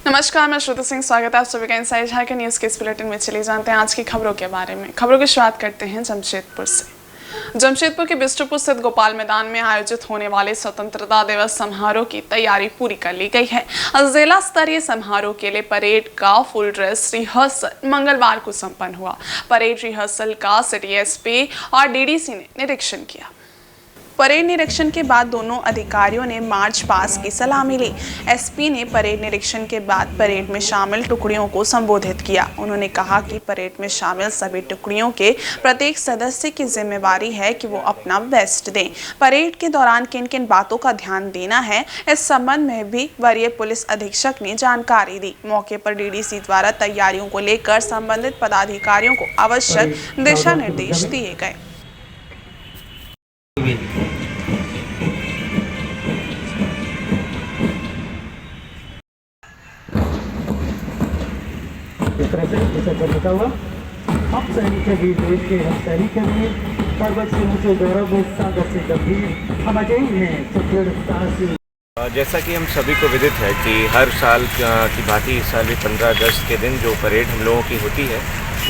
नमस्कार, मैं श्रुति सिंह। स्वागत है आप सभी का इनसाइड झारखंड न्यूज़ के इस बुलेटिन में। चले जानते हैं आज की खबरों के बारे में। खबरों की शुरुआत करते हैं जमशेदपुर से। जमशेदपुर के बिष्टुपुर स्थित गोपाल मैदान में आयोजित होने वाले स्वतंत्रता दिवस समारोह की तैयारी पूरी कर ली गई है। जिला स्तरीय समारोह के लिए परेड का फुल ड्रेस रिहर्सल मंगलवार को संपन्न हुआ। परेड रिहर्सल का सिटी एसपी और डीडीसी ने निरीक्षण किया। परेड निरीक्षण के बाद दोनों अधिकारियों ने मार्च पास्ट की सलामी ली। एसपी ने परेड निरीक्षण के बाद परेड में शामिल टुकड़ियों को संबोधित किया। उन्होंने कहा कि परेड में शामिल सभी टुकड़ियों के प्रत्येक सदस्य की जिम्मेवारी है कि वो अपना बेस्ट दें। परेड के दौरान किन किन बातों का ध्यान देना है, इस संबंध में भी वरीय पुलिस अधीक्षक ने जानकारी दी। मौके पर डीडीसी द्वारा तैयारियों को लेकर संबंधित पदाधिकारियों को आवश्यक दिशा निर्देश दिए गए। इस तरह से इसे लिखा हुआ हम सैनिक वीर देश के हम सैनिक वीर पर्वत से ऊंचे गौरव सागर से गंभीर हम अजय हैं सुदृढ़ता से। जैसा कि हम सभी को विदित है कि हर साल की भांति इस साल भी 15 अगस्त के दिन जो परेड हम लोगों की होती है,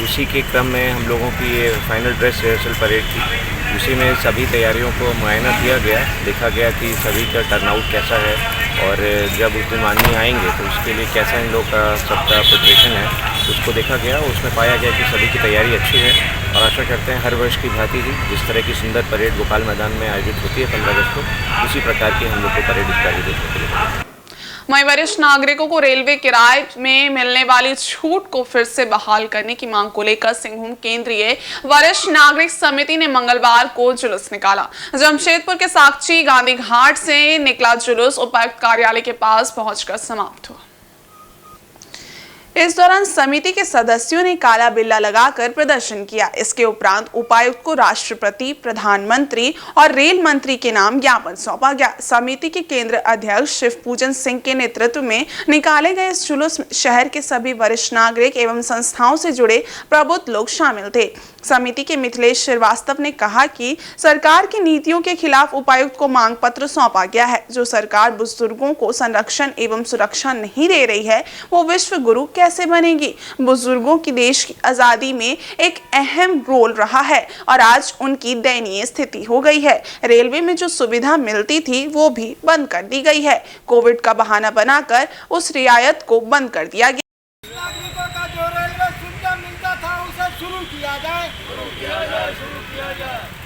उसी के क्रम में हम लोगों की ये फाइनल ड्रेस रिहर्सल परेड थी। उसी में सभी तैयारियों को मुआयना किया गया, देखा गया कि सभी का टर्नआउट कैसा है और जब उस दिन माननीय आएंगे तो उसके लिए कैसा इन लोग का सबका प्रिपरेशन है, उसको देखा गया। उसमें पाया गया कि सभी की तैयारी अच्छी है और आशा करते हैं हर वर्ष की भांति ही जिस तरह की सुंदर परेड गोपाल मैदान में आयोजित होती है 15 अगस्त को, उसी प्रकार की हम लोग को परेड इस बार देखने के लिए। वहीं वरिष्ठ नागरिकों को रेलवे किराए में मिलने वाली छूट को फिर से बहाल करने की मांग को लेकर सिंहभूम केंद्रीय वरिष्ठ नागरिक समिति ने मंगलवार को जुलूस निकाला। जमशेदपुर के साकची गांधी घाट से निकला जुलूस उपायुक्त कार्यालय के पास पहुंचकर समाप्त हुआ। इस दौरान समिति के सदस्यों ने काला बिल्ला लगाकर प्रदर्शन किया। इसके उपरांत उपायुक्त को राष्ट्रपति, प्रधानमंत्री और रेल मंत्री के नाम ज्ञापन सौंपा गया। समिति के केंद्र अध्यक्ष शिवपूजन सिंह के नेतृत्व में निकाले गए इस जुलूस में शहर के सभी वरिष्ठ नागरिक एवं संस्थाओं से जुड़े प्रबुद्ध लोग शामिल थे। समिति के मिथिलेश श्रीवास्तव ने कहा कि सरकार की नीतियों के खिलाफ उपायुक्त को मांग पत्र सौंपा गया है। जो सरकार बुजुर्गों को संरक्षण एवं सुरक्षा नहीं दे रही है, वो विश्व गुरु कैसे बनेगी। बुजुर्गों की देश की आजादी में एक अहम रोल रहा है और आज उनकी दयनीय स्थिति हो गई है। रेलवे में जो सुविधा मिलती थी वो भी बंद कर दी गई है। कोविड का बहाना बनाकर उस रियायत को बंद कर दिया गया।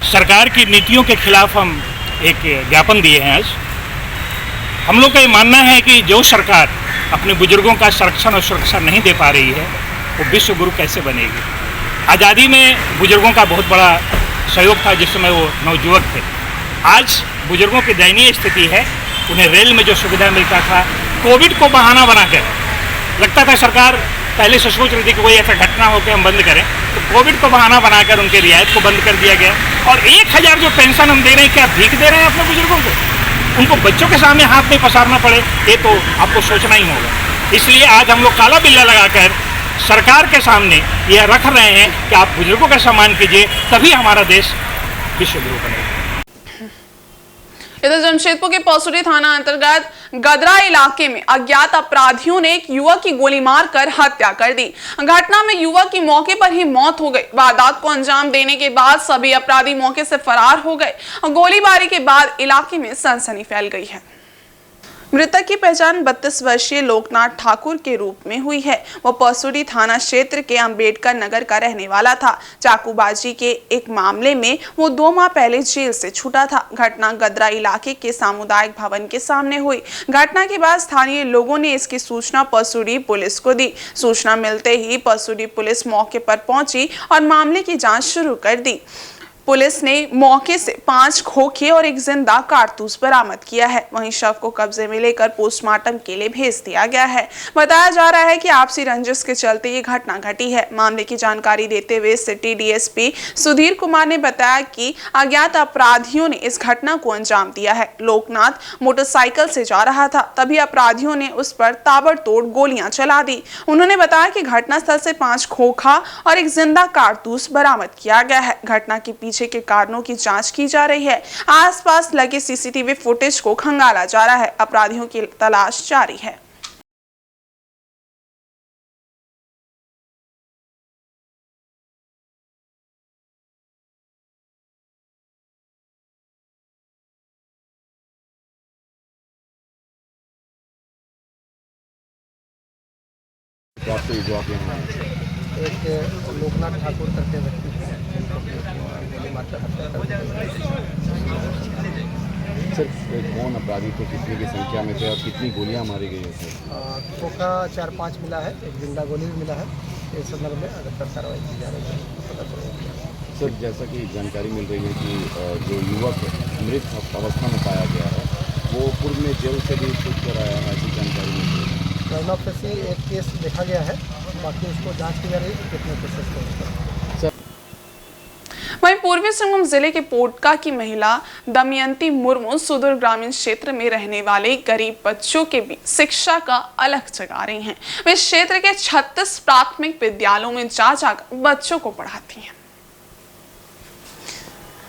सरकार की नीतियों के खिलाफ हम एक ज्ञापन दिए हैं। आज हम लोग का ये मानना है कि जो सरकार अपने बुजुर्गों का संरक्षण और सुरक्षा नहीं दे पा रही है, वो विश्व गुरु कैसे बनेगी। आज़ादी में बुजुर्गों का बहुत बड़ा सहयोग था जिस समय वो नवयुवक थे। आज बुजुर्गों की दयनीय स्थिति है। उन्हें रेल में जो सुविधा मिलता था, कोविड को बहाना बनाकर लगता था सरकार पहले से सोच रही थी कि कोई ऐसा घटना हो के हम बंद करें, तो कोविड को बहाना बनाकर उनके रियायत को बंद कर दिया गया। और 1000 जो पेंशन हम दे रहे हैं, क्या भीख दे रहे हैं अपने बुजुर्गों को? उनको बच्चों के सामने हाथ नहीं पसारना पड़े, ये तो आपको सोचना ही होगा। इसलिए आज हम लोग काला बिल्ला लगाकर सरकार के सामने यह रख रहे हैं कि आप बुजुर्गों का सम्मान कीजिए, तभी हमारा देश विश्व गुरु बनेगा। इधर जमशेदपुर के पौसुरी थाना अंतर्गत गदरा इलाके में अज्ञात अपराधियों ने एक युवक की गोली मारकर हत्या कर दी। घटना में युवक की मौके पर ही मौत हो गई। वारदात को अंजाम देने के बाद सभी अपराधी मौके से फरार हो गए। गोलीबारी के बाद इलाके में सनसनी फैल गई है। मृतक की पहचान 32 वर्षीय लोकनाथ ठाकुर के रूप में हुई है। वो पौसुरी थाना क्षेत्र के अंबेडकर नगर का रहने वाला था। चाकूबाजी के एक मामले में वो 2 माह पहले जेल से छूटा था। घटना गदरा इलाके के सामुदायिक भवन के सामने हुई। घटना के बाद स्थानीय लोगों ने इसकी सूचना पौसुरी पुलिस को दी। सूचना मिलते ही पौसुरी पुलिस मौके पर पहुंची और मामले की जाँच शुरू कर दी। पुलिस ने मौके से 5 खोखे और एक जिंदा कारतूस बरामद किया है। वहीं शव को कब्जे में लेकर पोस्टमार्टम के लिए भेज दिया गया है। बताया जा रहा है कि आपसी रंजिश के चलते ये घटना घटी है। मामले की जानकारी देते हुए सिटी डीएसपी सुधीर कुमार ने बताया कि अज्ञात अपराधियों ने इस घटना को अंजाम दिया है। लोकनाथ मोटरसाइकिल से जा रहा था, तभी अपराधियों ने उस पर ताबड़तोड़ गोलियां चला दी। उन्होंने बताया कि घटनास्थल से 5 खोखा और एक जिंदा कारतूस बरामद किया गया है। घटना के पीछे के कारणों की जांच की जा रही है। आसपास लगे सीसीटीवी फुटेज को खंगाला जा रहा है। अपराधियों की तलाश जारी है। हिसाब से जो आप यहाँ आए? एक लोकनाथ ठाकुर करके व्यक्ति हैं जिनको गोली मारकर हत्या कर दी गई। सर कौन अपराधी थे, कितने की संख्या में थे और कितनी गोलियां मारी गई हैं सर? खोखा 4-5 मिला है, एक जिंदा गोली भी मिला है। इस संदर्भ में अगर कार्रवाई की जा रही है पता चलेगा। सर जैसा कि जानकारी मिल रही है कि जो युवक मृत अवस्था में पाया गया है वो पूर्व में जेल से भी छूट कर आया है, ऐसी जानकारी मिल रही है। क्राइम ऑफ से एक केस देखा गया है, बाकी उसको जांच की जा रही है कितने केसेस को। वहीं पूर्वी सिंहभूम जिले के पोटका की महिला दमयंती मुर्मू सुदूर ग्रामीण क्षेत्र में रहने वाले गरीब बच्चों के बीच शिक्षा का अलग जगा रही हैं। वे क्षेत्र के 36 प्राथमिक विद्यालयों में जाकर बच्चों को पढ़ाती हैं।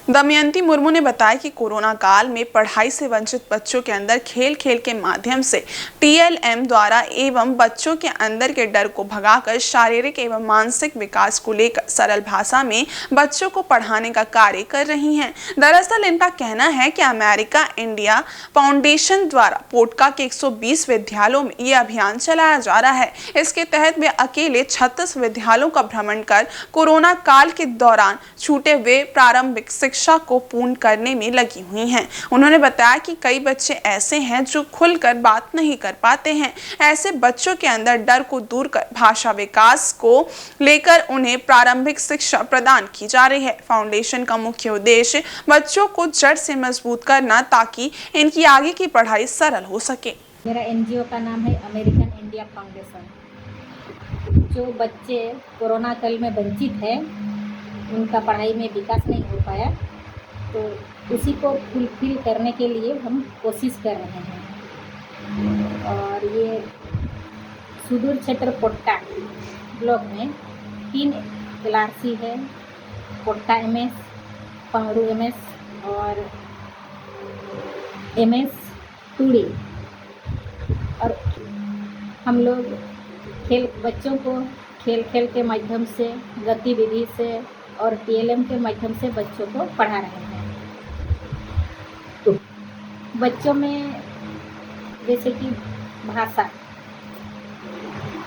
दमयंती मुर्मू ने बताया कि कोरोना काल में पढ़ाई से वंचित बच्चों के अंदर खेल खेल के माध्यम से TLM द्वारा एवं बच्चों के अंदर के डर को भगाकर शारीरिक एवं मानसिक विकास को लेकर सरल भाषा में बच्चों को पढ़ाने का कार्य कर रही हैं। दरअसल इनका कहना है कि अमेरिका इंडिया फाउंडेशन द्वारा पोटका के 120 विद्यालयों में ये अभियान चलाया जा रहा है। इसके तहत वे अकेले 36 विद्यालयों का भ्रमण कर कोरोना काल के दौरान छूटे हुए प्रारंभिक शिक्षा को पूर्ण करने में लगी हुई हैं। उन्होंने बताया कि कई बच्चे ऐसे हैं जो खुलकर बात नहीं कर पाते हैं। ऐसे बच्चों के अंदर डर को दूर कर भाषा विकास को लेकर उन्हें प्रारंभिक शिक्षा प्रदान की जा रही है। फाउंडेशन का मुख्य उद्देश्य बच्चों को जड़ से मजबूत करना ताकि इनकी आगे की पढ़ाई सरल हो सके। मेरा NGO का नाम है अमेरिकन इंडिया फाउंडेशन। जो बच्चे कोरोना काल में वंचित हैं, उनका पढ़ाई में विकास नहीं हो पाया, तो उसी को फुलफिल करने के लिए हम कोशिश कर रहे हैं। और ये सुदूर क्षेत्र पोटका ब्लॉक में 3 LRC है, पोटका MS, पंगड़ू MS और MS टूड़ी। और हम लोग बच्चों को खेल खेल के माध्यम से, गतिविधि से और TLM के माध्यम से बच्चों को पढ़ा रहे हैं। तो बच्चों में जैसे कि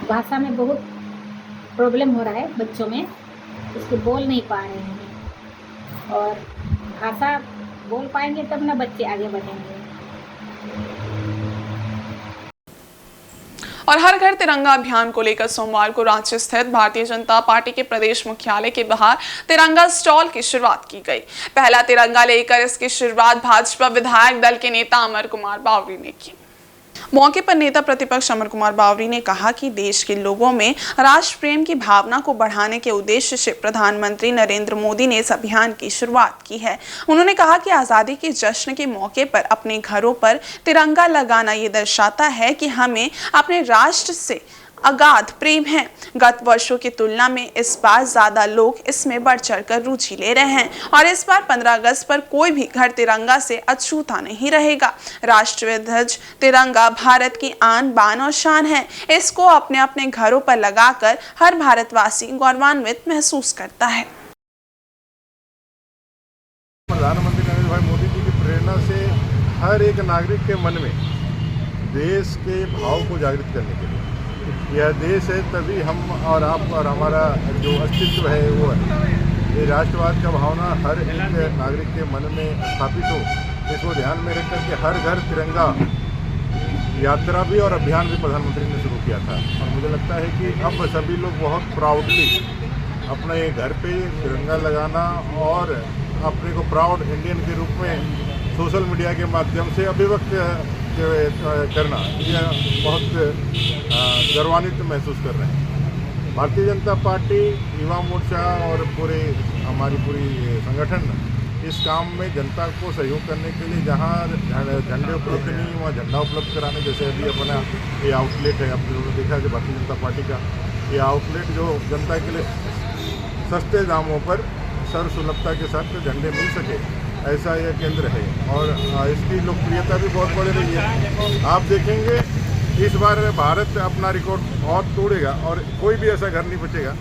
भाषा में बहुत प्रॉब्लम हो रहा है बच्चों में, उसको बोल नहीं पा रहे हैं। और भाषा बोल पाएंगे तब ना बच्चे आगे बढ़ेंगे। और हर घर तिरंगा अभियान को लेकर सोमवार को रांची स्थित भारतीय जनता पार्टी के प्रदेश मुख्यालय के बाहर तिरंगा स्टॉल की शुरुआत की गई। पहला तिरंगा लेकर इसकी शुरुआत भाजपा विधायक दल के नेता अमर कुमार बावरी ने की। मौके पर नेता प्रतिपक्ष अमर कुमार बावरी ने कहा कि देश के लोगों में राष्ट्र प्रेम की भावना को बढ़ाने के उद्देश्य से प्रधानमंत्री नरेंद्र मोदी ने इस अभियान की शुरुआत की है। उन्होंने कहा कि आज़ादी के जश्न के मौके पर अपने घरों पर तिरंगा लगाना ये दर्शाता है कि हमें अपने राष्ट्र से अगाध प्रेम है। गत वर्षों की तुलना में इस बार ज्यादा लोग इसमें बढ़ चढ़कर रुचि ले रहे हैं और इस बार 15 अगस्त पर कोई भी घर तिरंगा से अछूता नहीं रहेगा। राष्ट्रीय ध्वज तिरंगा भारत की आन बान और शान है। इसको अपने अपने घरों पर लगाकर हर भारतवासी गौरवान्वित महसूस करता है। प्रधानमंत्री नरेंद्र भाई मोदी जी की प्रेरणा से हर एक नागरिक के मन में देश के भाव को जागृत करने के लिए, यह देश है तभी हम और आप और हमारा जो अस्तित्व है वो है। ये राष्ट्रवाद का भावना हर एक नागरिक के मन में स्थापित हो, इसको ध्यान में रख करके हर घर तिरंगा यात्रा भी और अभियान भी प्रधानमंत्री ने शुरू किया था। और मुझे लगता है कि अब सभी लोग बहुत प्राउडली अपने घर पे तिरंगा लगाना और अपने को प्राउड इंडियन के रूप में सोशल मीडिया के माध्यम से अभिव्यक्त करना, यह बहुत गौरवान्वित महसूस कर रहे हैं। भारतीय जनता पार्टी, युवा मोर्चा और हमारी पूरी संगठन इस काम में जनता को सहयोग करने के लिए जहां झंडे उपलब्ध नहीं वहाँ झंडा उपलब्ध कराने, जैसे अभी अपना ये आउटलेट है, आपने लोगों ने देखा कि भारतीय जनता पार्टी का ये आउटलेट जो जनता के लिए सस्ते दामों पर सर्वसुलभता के साथ झंडे मिल सके, ऐसा यह केंद्र है। और इसकी लोकप्रियता भी बहुत बढ़ रही है। आप देखेंगे इस बार भारत अपना रिकॉर्ड बहुत तोड़ेगा और कोई भी ऐसा घर नहीं बचेगा।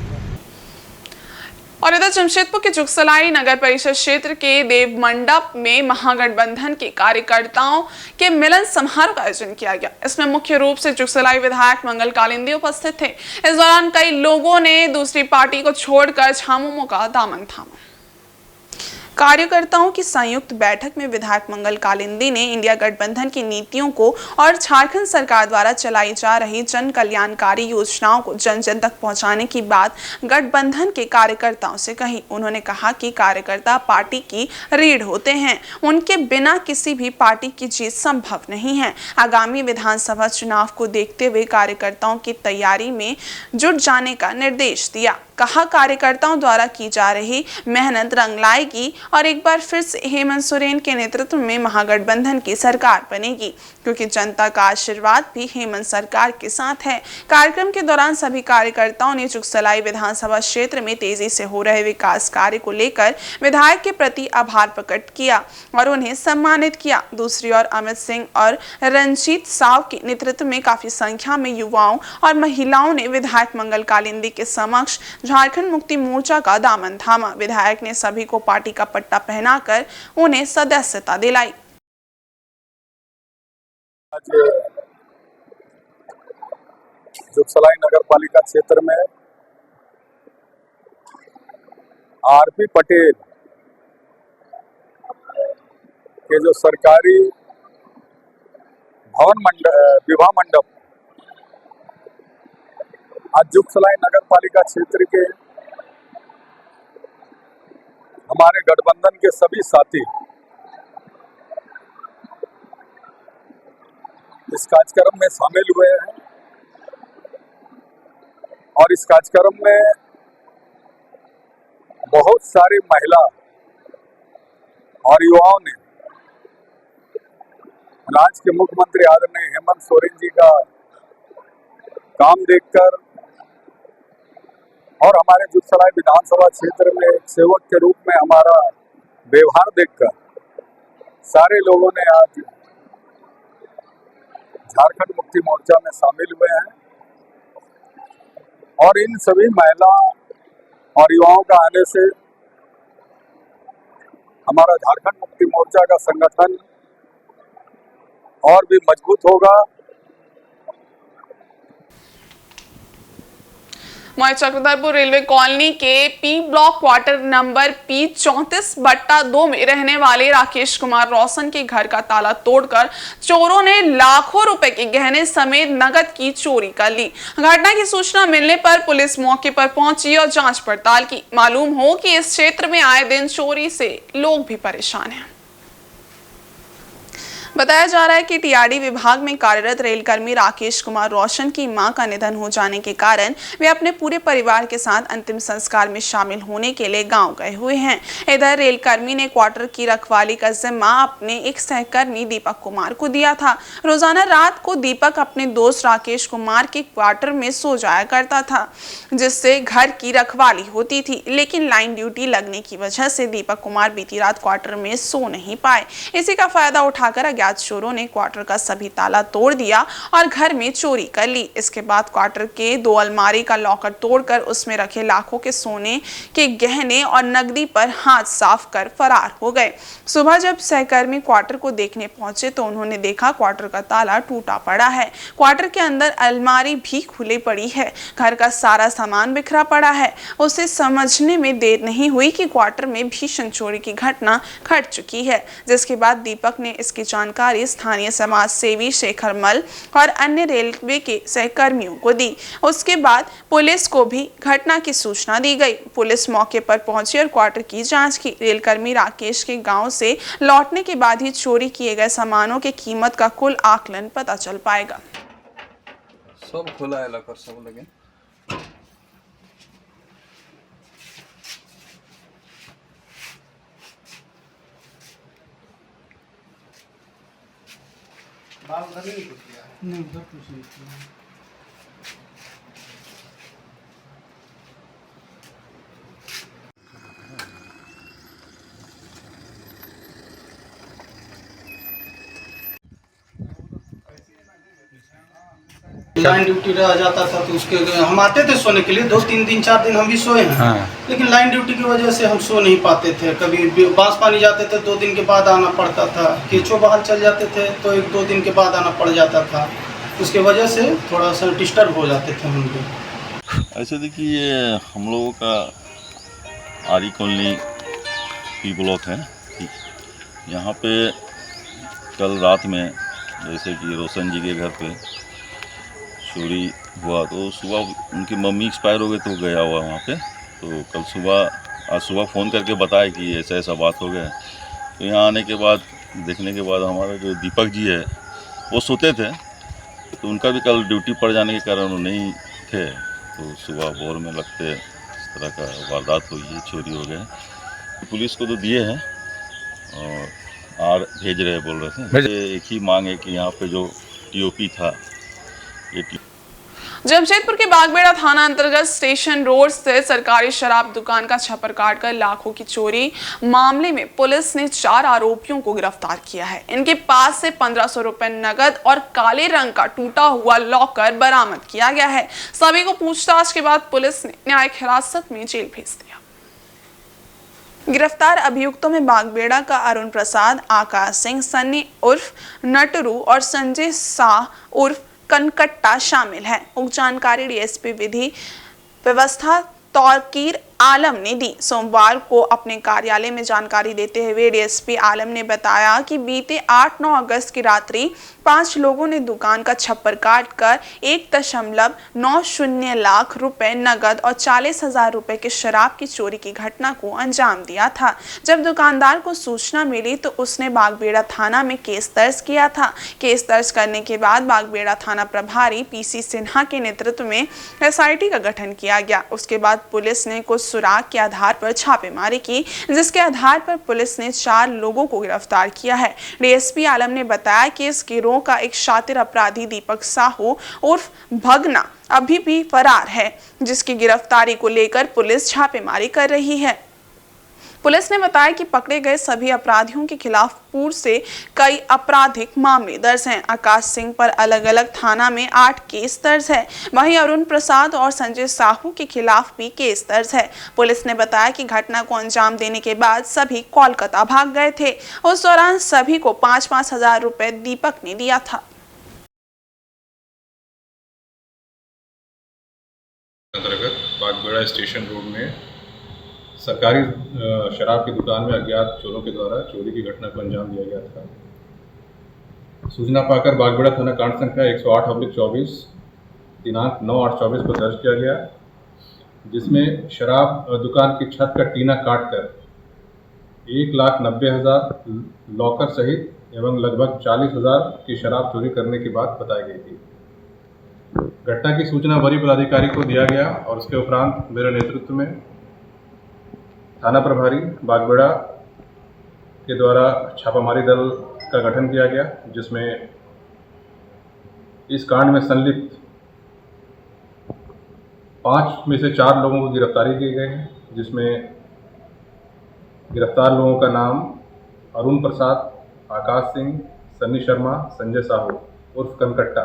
और इधर जमशेदपुर के जुगसलाई नगर परिषद क्षेत्र के देव मंडप में महागठबंधन के कार्यकर्ताओं के मिलन समारोह का आयोजन किया गया। इसमें मुख्य रूप से जुगसलाई विधायक मंगल कालिंदी उपस्थित थे। इस दौरान कई लोगों ने दूसरी पार्टी को छोड़कर झामुमो का दामन थामा। कार्यकर्ताओं की संयुक्त बैठक में विधायक मंगल कालिंदी ने इंडिया गठबंधन की नीतियों को और झारखंड सरकार द्वारा चलाई जा रही जन कल्याणकारी योजनाओं को जन जन तक पहुंचाने की बात गठबंधन के कार्यकर्ताओं से कही। उन्होंने कहा कि कार्यकर्ता पार्टी की रीढ़ होते हैं, उनके बिना किसी भी पार्टी की जीत संभव नहीं है। आगामी विधानसभा चुनाव को देखते हुए कार्यकर्ताओं की तैयारी में जुट जाने का निर्देश दिया। कहा कार्यकर्ताओं द्वारा की जा रही मेहनत रंग लाएगी और एक बार फिर से हेमंत सोरेन के नेतृत्व में महागठबंधन की सरकार बनेगी, क्योंकि जनता का आशीर्वाद भी हेमंत सरकार के साथ है। कार्यक्रम के दौरान सभी कार्यकर्ताओं ने जुगसलाई विधानसभा क्षेत्र में तेजी से हो रहे विकास कार्य को लेकर विधायक के प्रति आभार प्रकट किया और उन्हें सम्मानित किया। दूसरी ओर अमित सिंह और रंजीत साव के नेतृत्व में काफी संख्या में युवाओं और महिलाओं ने विधायक मंगल कालिंदी के समक्ष झारखंड मुक्ति मोर्चा का दामन थामा। विधायक ने सभी को पार्टी का पट्टा पहनाकर उन्हें सदस्यता दिलाई। आज जुगसलाई नगर पालिका क्षेत्र में आरपी पटेल के जो सरकारी विवाह मंडप आज जुगसलाई नगर पालिका क्षेत्र के हमारे गठबंधन के सभी साथी इस कार्यक्रम में शामिल हुए हैं और इस कार्यक्रम में बहुत सारी महिला और युवाओं ने राज्य के मुख्यमंत्री आदरणीय हेमंत सोरेन जी का काम देखकर और हमारे जुगसलाई विधानसभा क्षेत्र में एक सेवक के रूप में हमारा व्यवहार देखकर सारे लोगों ने आज झारखंड मुक्ति मोर्चा में शामिल हुए हैं और इन सभी महिला और युवाओं का आने से हमारा झारखंड मुक्ति मोर्चा का संगठन और भी मजबूत होगा। चक्रधरपुर रेलवे कॉलोनी के P block quarter number P34/2 में रहने वाले राकेश कुमार रोशन के घर का ताला तोड़कर चोरों ने लाखों रुपए के गहने समेत नकद की चोरी कर ली। घटना की सूचना मिलने पर पुलिस मौके पर पहुंची और जांच पड़ताल की। मालूम हो कि इस क्षेत्र में आए दिन चोरी से लोग भी परेशान हैं। बताया जा रहा है कि टीआरडी विभाग में कार्यरत रेलकर्मी राकेश कुमार रोशन की मां का निधन हो जाने के कारण वे अपने पूरे परिवार के साथ अंतिम संस्कार में शामिल होने के लिए गांव गए हुए हैं। इधर रेलकर्मी ने क्वार्टर की रखवाली का जिम्मा अपने एक सहकर्मी दीपक कुमार को दिया था। रोजाना रात को दीपक अपने दोस्त राकेश कुमार के क्वार्टर में सो जाया करता था, जिससे घर की रखवाली होती थी। लेकिन लाइन ड्यूटी लगने की वजह से दीपक कुमार बीती रात क्वार्टर में सो नहीं पाए। इसी का फायदा उठाकर अज्ञात चोरों ने क्वार्टर का सभी ताला तोड़ दिया और घर में चोरी कर ली। इसके बाद क्वार्टर के 2 अलमारी का लॉकर तोड़कर उसमें रखे लाखों के सोने के गहने और नकदी पर हाथ साफ कर फरार हो गए। सुबह जब सहकर्मी क्वार्टर को देखने पहुंचे तो उन्होंने देखा क्वार्टर का ताला टूटा पड़ा है। क्वार्टर के अंदर अलमारी भी खुली पड़ी है। घर का सारा सामान बिखरा पड़ा है। उसे समझने में देर नहीं हुई कि क्वार्टर में भीषण चोरी की घटना घट चुकी है, जिसके बाद दीपक ने इसकी जानकारी स्थानीय समाज सेवी शेखर मल और अन्य रेलवे के सहकर्मियों को दी। उसके बाद पुलिस को भी घटना की सूचना दी गई। पुलिस मौके पर पहुंची और क्वार्टर की जांच की। रेलकर्मी राकेश के गांव से लौटने के बाद ही चोरी किए गए सामानों की कीमत का कुल आकलन पता चल पाएगा। सब खुला है लॉकर सब लगे। नहीं उधर कुछ नहीं किया। लाइन ड्यूटी रह जाता था तो उसके हम आते थे सोने के लिए 2-3 दिन 4 दिन हम भी सोए हैं। हाँ। लेकिन लाइन ड्यूटी की वजह से हम सो नहीं पाते थे। कभी बांस पानी जाते थे 2 दिन के बाद आना पड़ता था, केचो बहाल चल जाते थे तो 1-2 दिन के बाद आना पड़ जाता था। उसके वजह से थोड़ा सा डिस्टर्ब हो जाते थे हम लोग। ऐसे देखिए ये हम लोगों का आरी कॉलोनी पी ब्लॉक है। यहाँ पे कल रात में जैसे कि रोशन जी के घर पे चोरी हुआ तो सुबह उनकी मम्मी एक्सपायर हो गए तो गया हुआ वहाँ पे। तो कल आज सुबह फ़ोन करके बताया कि ऐसा ऐसा बात हो गया। तो यहाँ आने के बाद देखने के बाद हमारा जो दीपक जी है वो सोते थे तो उनका भी कल ड्यूटी पड़ जाने के कारण वो नहीं थे। तो सुबह भोर में लगते इस तरह का वारदात हुई है, चोरी हो गया। पुलिस को तो दिए हैं और भेज रहे बोल रहे थे। एक ही मांग है कि यहाँ पे जो टीओपी था ये जमशेदपुर के बागबेड़ा थाना अंतर्गत स्टेशन रोड से सरकारी शराब दुकान का छप्पर काटकर लाखों की चोरी मामले में पुलिस ने 4 आरोपियों को गिरफ्तार किया है। इनके पास से 1500 रुपए नगद और काले रंग का टूटा हुआ लॉकर बरामद किया गया है। सभी को पूछताछ के बाद पुलिस ने न्यायिक हिरासत में जेल भेज दिया। गिरफ्तार अभियुक्तों में बागबेड़ा का अरुण प्रसाद, आकाश सिंह, सन्नी उर्फ नटरू और संजय शाह उर्फ कनकट्टा शामिल है। उक्त जानकारी डीएसपी विधि व्यवस्था तौकीर आलम ने दी। सोमवार को अपने कार्यालय में जानकारी देते हुए डीएसपी आलम ने बताया कि बीते 8-9 अगस्त की रात्रि 5 लोगों ने दुकान का छप्पर काटकर 1.90 लाख रुपए नगद और 40,000 रुपए के शराब की चोरी की घटना को अंजाम दिया था। जब दुकानदार को सूचना मिली तो उसने बागबेड़ा थाना में केस दर्ज किया था। केस दर्ज करने के बाद बागबेड़ा थाना प्रभारी पीसी सिन्हा के नेतृत्व में एसआईटी का गठन किया गया। उसके बाद पुलिस ने कुछ सुराग के आधार पर छापेमारी की, जिसके आधार पर पुलिस ने 4 लोगों को गिरफ्तार किया है। डीएसपी आलम ने बताया कि इस गिरोह का एक शातिर अपराधी दीपक साहू उर्फ भगना अभी भी फरार है, जिसकी गिरफ्तारी को लेकर पुलिस छापेमारी कर रही है। पुलिस ने बताया कि पकड़े गए सभी अपराधियों के खिलाफ पूर्व से कई आपराधिक मामले दर्ज हैं। आकाश सिंह पर अलग अलग थाना में 8 केस दर्ज है। वहीं अरुण प्रसाद और संजय साहू के खिलाफ भी केस दर्ज है। पुलिस ने बताया कि घटना को अंजाम देने के बाद सभी कोलकाता भाग गए थे। उस दौरान सभी को 5-5 हजार रुपए दीपक ने दिया था। अंतर्गत बागबेड़ा स्टेशन रोड में सरकारी शराब की दुकान में अज्ञात चोरों के द्वारा चोरी की घटना को अंजाम दिया गया था। सूचना पाकर बागबेड़ा थाना कांड संख्या 108/24 दिनांक 9/8/24 को दर्ज किया गया, जिसमें शराब दुकान की छत का टीना काटकर 1,90,000 लॉकर सहित एवं लगभग 40,000 की शराब चोरी करने की बात बताई गई थी। घटना की सूचना वरीय पदाधिकारी को दिया गया और उसके उपरांत मेरे नेतृत्व में थाना प्रभारी बागबेड़ा के द्वारा छापामारी दल का गठन किया गया, जिसमें इस कांड में संलिप्त 5 में से 4 लोगों की गिरफ्तारी की गई है, जिसमें गिरफ्तार लोगों का नाम अरुण प्रसाद, आकाश सिंह, सन्नी शर्मा, संजय साहू उर्फ कनकट्टा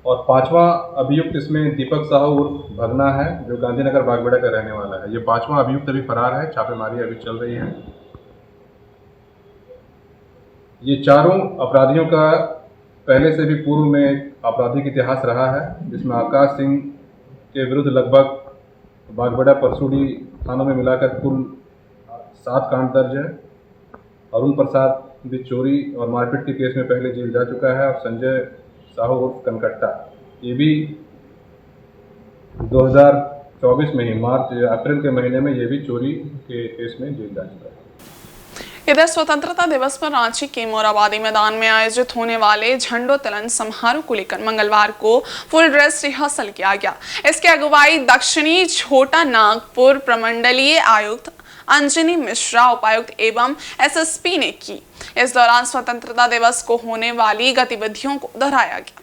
और 5वां अभियुक्त इसमें दीपक साहू उर्फ भगना है, जो गांधीनगर बागबेड़ा का रहने वाला है। ये 5वां अभियुक्त अभी फरार है, छापेमारी अभी चल रही है। ये चारों अपराधियों का पहले से भी पूर्व में एक आपराधिक इतिहास रहा है, जिसमें आकाश सिंह के विरुद्ध लगभग बागबेड़ा परसूडी थानों में मिलाकर कुल 7 कांड दर्ज है। अरुण प्रसाद भी चोरी और मारपीट के केस में पहले जेल जा चुका है और संजय साहू उर्फ कनकट्टा ये भी 2024 में ही अप्रैल के महीने में ये भी चोरी के केस में जेल जा चुका है। इधर स्वतंत्रता दिवस पर रांची के मोराबादी मैदान में आयोजित होने वाले झंडोत्तोलन समारोह को लेकर मंगलवार को फुल ड्रेस रिहर्सल किया गया। इसकी अगुवाई दक्षिणी छोटा नागपुर प्रमंडलीय आयुक्त अंजनी मिश्रा, उपायुक्त एवं एसएसपी ने की। इस दौरान स्वतंत्रता दिवस को होने वाली गतिविधियों को दोहराया गया।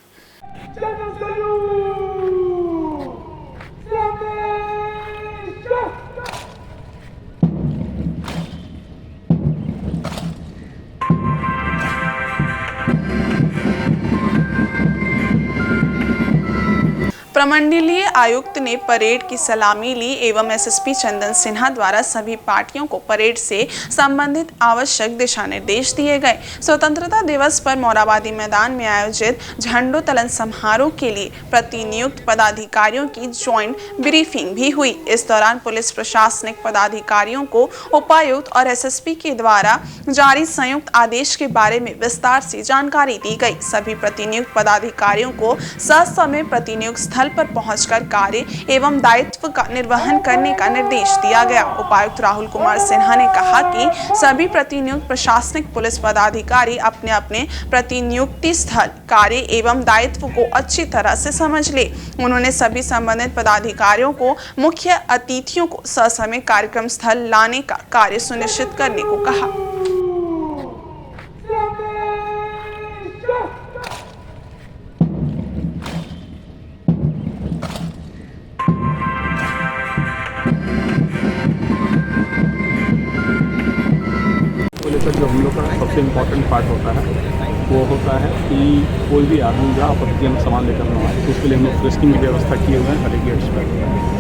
प्रमंडलीय आयुक्त ने परेड की सलामी ली एवं एसएसपी चंदन सिन्हा द्वारा सभी पार्टियों को परेड से संबंधित आवश्यक दिशा निर्देश दिए गए। स्वतंत्रता दिवस पर मोराबादी मैदान में आयोजित झंडोत्तोलन समारोह के लिए प्रतिनियुक्त पदाधिकारियों की ज्वाइंट ब्रीफिंग भी हुई। इस दौरान पुलिस प्रशासनिक पदाधिकारियों को उपायुक्त और एसएसपी के द्वारा जारी संयुक्त आदेश के बारे में विस्तार से जानकारी दी गई। सभी प्रतिनियुक्त पदाधिकारियों को ससमय प्रतिनियुक्त स्थल पर पहुंचकर कार्य एवं दायित्व का निर्वहन करने का निर्देश दिया गया। उपायुक्त राहुल कुमार सिन्हा ने कहा कि सभी प्रतिनियुक्त प्रशासनिक पुलिस पदाधिकारी अपने अपने प्रतिनियुक्ति स्थल, कार्य एवं दायित्व को अच्छी तरह से समझ ले। उन्होंने सभी संबंधित पदाधिकारियों को मुख्य अतिथियों को ससमय कार्यक्रम स्थल लाने का कार्य सुनिश्चित करने को कहा। जो हम लोग का सबसे इम्पोर्टेंट पार्ट होता है वो होता है कि कोई भी आदमी जो आपत्तिजनक सामान लेकर ना आए, तो उसके लिए हम लोग फ्रिस्किंग की व्यवस्था किए हुए हैं हर एक गेट्स पर।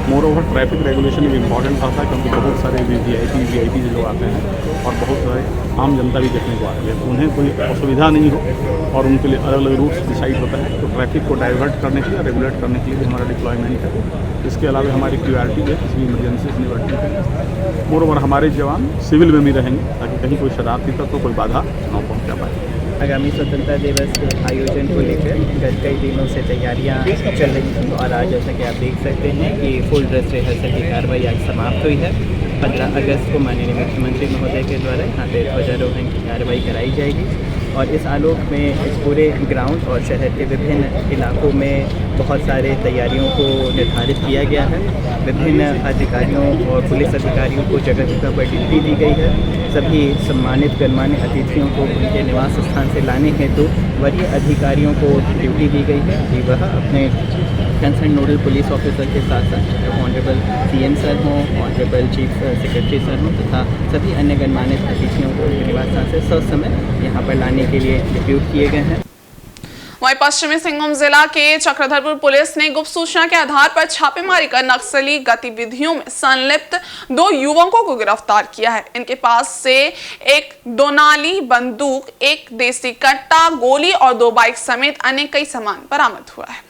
मोर ओवर ट्रैफिक रेगुलेशन भी इम्पॉर्टेंट होता है, क्योंकि बहुत सारे वीआईपी लोग आते हैं और बहुत सारे आम जनता भी देखने को आती है, तो उन्हें कोई असुविधा नहीं हो और उनके लिए अलग अलग रूट्स डिसाइड होता है। तो ट्रैफिक को डाइवर्ट करने के लिए, रेगुलेट करने के लिए भी हमारा डिप्लॉयमेंट है। इसके अलावा हमारी क्यूआरटी है, किसी भी इमरजेंसी से निपटने के लिए। मोर ओवर हमारे जवान सिविल में भी रहेंगे ताकि कहीं कोई शरारती तत्व कोई बाधा न पहुँचा पाए। आगामी स्वतंत्रता दिवस के आयोजन को लेकर गत कई दिनों से तैयारियां चल रही थी और आज जैसा कि आप देख सकते हैं कि फुल ड्रेस रिहर्सल की कार्रवाई आज समाप्त हुई है। 15 अगस्त को माननीय मुख्यमंत्री महोदय के द्वारा यहाँ पे ध्वजारोहण की कार्रवाई कराई जाएगी और इस आलोक में इस पूरे ग्राउंड और शहर के विभिन्न इलाकों में बहुत सारे तैयारियों को निर्धारित किया गया है। विभिन्न अधिकारियों और पुलिस अधिकारियों को जगह जगह पर ड्यूटी दी गई है। सभी सम्मानित गणमान्य अतिथियों को उनके निवास स्थान से लाने हेतु वरीय अधिकारियों को ड्यूटी दी गई है कि वह अपने कंसर्न नोडल पुलिस ऑफिसर के साथ साथ ऑनरेबल सीएम सर हों, ऑनरेबल चीफ सेक्रेटरी सर हों तथा सभी अन्य गणमान्य अतिथियों को उनके निवास स्थान से ससमय यहाँ पर लाने के लिए डिप्यूट किए गए हैं। वहीं पश्चिमी सिंहभूम जिला के चक्रधरपुर पुलिस ने गुप्त सूचना के आधार पर छापेमारी कर नक्सली गतिविधियों में संलिप्त 2 युवकों को गिरफ्तार किया है। इनके पास से एक दोनाली बंदूक, एक देसी कट्टा, गोली और 2 बाइक समेत अन्य कई सामान बरामद हुआ है।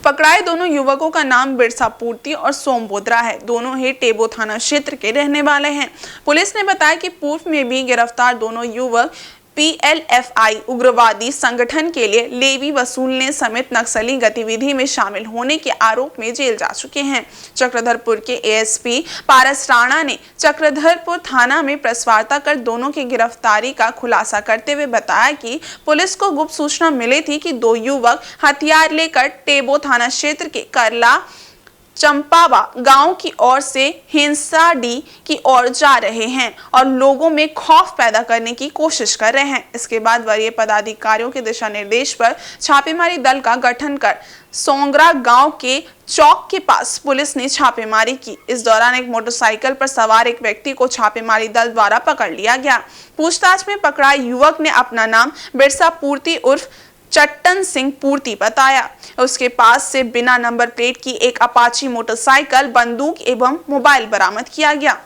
पकड़ाए दोनों युवकों का नाम बिरसा पूर्ति और सोम बोद्रा है। दोनों ही टेबो थाना क्षेत्र के रहने वाले हैं। पुलिस ने बताया कि पूर्व में भी गिरफ्तार दोनों युवक PLFI उग्रवादी संगठन के लिए लेवी वसूलने समेत नक्सली गतिविधि में शामिल होने के आरोप में जेल जा चुके हैं। चक्रधरपुर के ASP पारस राणा ने चक्रधरपुर थाना में प्रेस वार्ता कर दोनों की गिरफ्तारी का खुलासा करते हुए बताया कि पुलिस को गुप्त सूचना मिली थी कि 2 युवक हथियार लेकर टेबो थाना क्षेत्र के करला चंपावा गांव की ओर से हिंसाडी की ओर जा रहे हैं और लोगों में खौफ पैदा करने की कोशिश कर रहे हैं। इसके बाद वरीय पदाधिकारियों के दिशा निर्देश पर छापेमारी दल का गठन कर सोंगरा गांव के चौक के पास पुलिस ने छापेमारी की। इस दौरान एक मोटरसाइकिल पर सवार एक व्यक्ति को छापेमारी दल द्वारा पकड़ लिया गया। पूछताछ में पकड़ाए युवक ने अपना नाम बिरसा पूर्ति उर्फ चट्टन सिंह पूर्ति बताया। उसके पास से बिना नंबर प्लेट की एक अपाची मोटरसाइकिल, बंदूक एवं मोबाइल बरामद किया गया।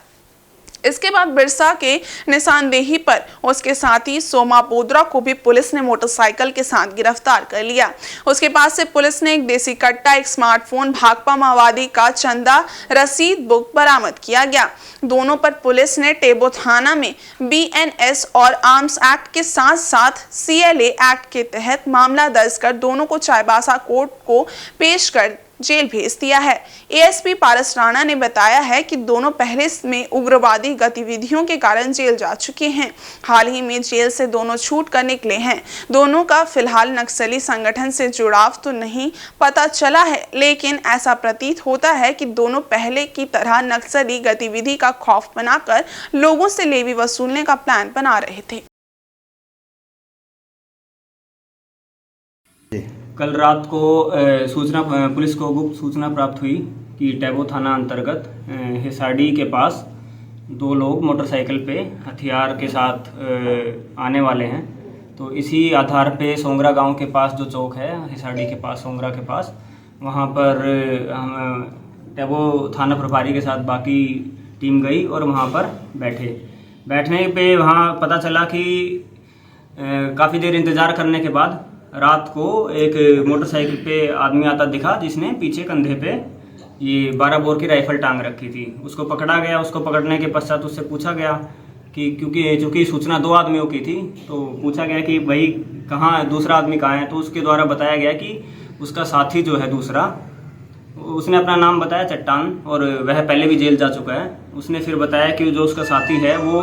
इसके बाद बिरसा के निशानदेही पर उसके साथी सोमा बोद्रा को भी पुलिस ने मोटरसाइकिल के साथ गिरफ्तार कर लिया। उसके पास से पुलिस ने एक देसी कट्टा, एक स्मार्टफोन, भाकपा माओवादी का चंदा रसीद बुक बरामद किया गया। दोनों पर पुलिस ने टेबो थाना में BNS और आर्म्स एक्ट के साथ साथ CLA एक्ट के तहत मामला दर्ज कर दोनों को चाईबासा कोर्ट को पेश कर जेल भेज दिया है। ASP पारस राणा ने बताया है कि दोनों पहले में उग्रवादी गतिविधियों के कारण जेल जा चुके हैं। हाल ही में जेल से दोनों छूट कर निकले हैं। दोनों का फिलहाल नक्सली संगठन से जुड़ाव तो नहीं पता चला है, लेकिन ऐसा प्रतीत होता है कि दोनों पहले की तरह नक्सली गतिविधि का खौफ बनाकर लोगों से लेवी वसूलने का प्लान बना रहे थे। कल रात को पुलिस को गुप्त सूचना प्राप्त हुई कि टेबो थाना अंतर्गत हिसाड़ी के पास 2 लोग मोटरसाइकिल पे हथियार के साथ आने वाले हैं, तो इसी आधार पे सोंगरा गांव के पास जो चौक है, हिसाड़ी के पास, सोंगरा के पास, वहाँ पर हम टैबो थाना प्रभारी के साथ बाकी टीम गई और वहाँ पर बैठने पे वहाँ पता चला कि काफ़ी देर इंतज़ार करने के बाद रात को एक मोटरसाइकिल पे आदमी आता दिखा, जिसने पीछे कंधे पे ये 12 बोर की राइफल टांग रखी थी। उसको पकड़ा गया। उसको पकड़ने के पश्चात उससे पूछा गया कि चूँकि सूचना 2 आदमियों की थी, तो पूछा गया कि भाई कहाँ दूसरा आदमी कहाँ है। तो उसके द्वारा बताया गया कि उसका साथी जो है दूसरा, उसने अपना नाम बताया चट्टान, और वह पहले भी जेल जा चुका है। उसने फिर बताया कि जो उसका साथी है वो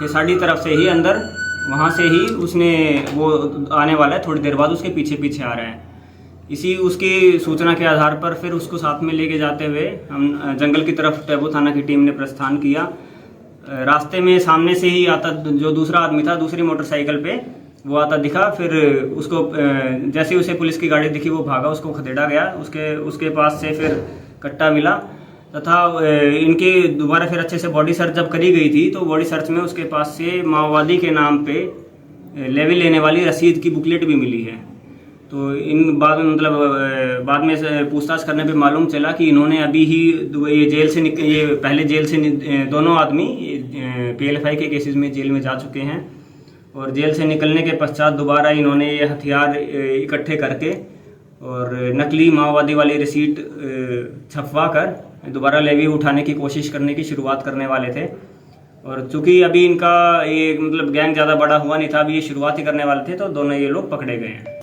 हिसाड़ी तरफ से ही अंदर, वहाँ से ही वो आने वाला है, थोड़ी देर बाद उसके पीछे आ रहा है। इसी उसकी सूचना के आधार पर फिर उसको साथ में लेके जाते हुए हम जंगल की तरफ टैबो थाना की टीम ने प्रस्थान किया। रास्ते में सामने से ही आता जो दूसरा आदमी था, दूसरी मोटरसाइकिल पे वो आता दिखा। फिर उसको जैसे ही उसे पुलिस की गाड़ी दिखी वो भागा, उसको खदेड़ा गया। उसके पास से फिर कट्टा मिला तथा इनके दोबारा फिर अच्छे से बॉडी सर्च जब करी गई थी, तो बॉडी सर्च में उसके पास से माओवादी के नाम पे लेवी लेने वाली रसीद की बुकलेट भी मिली है। तो इन बाद में पूछताछ करने पे मालूम चला कि इन्होंने अभी ही ये पहले जेल से दोनों आदमी PLFI के केसेस में जेल में जा चुके हैं, और जेल से निकलने के पश्चात दोबारा इन्होंने ये हथियार इकट्ठे करके और नकली माओवादी वाली रसीद छपवा कर दोबारा लेवी उठाने की कोशिश करने की शुरुआत करने वाले थे। और चूंकि अभी इनका ये गैंग ज़्यादा बड़ा हुआ नहीं था, अभी ये शुरुआत ही करने वाले थे, तो दोनों ये लोग पकड़े गए हैं।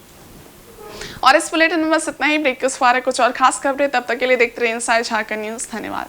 और इस बुलेटिन में बस इतना ही। ब्रेक के उस पार कुछ और खास खबरें, तब तक के लिए देखते रहिए इनसाइड झारखंड न्यूज़। धन्यवाद।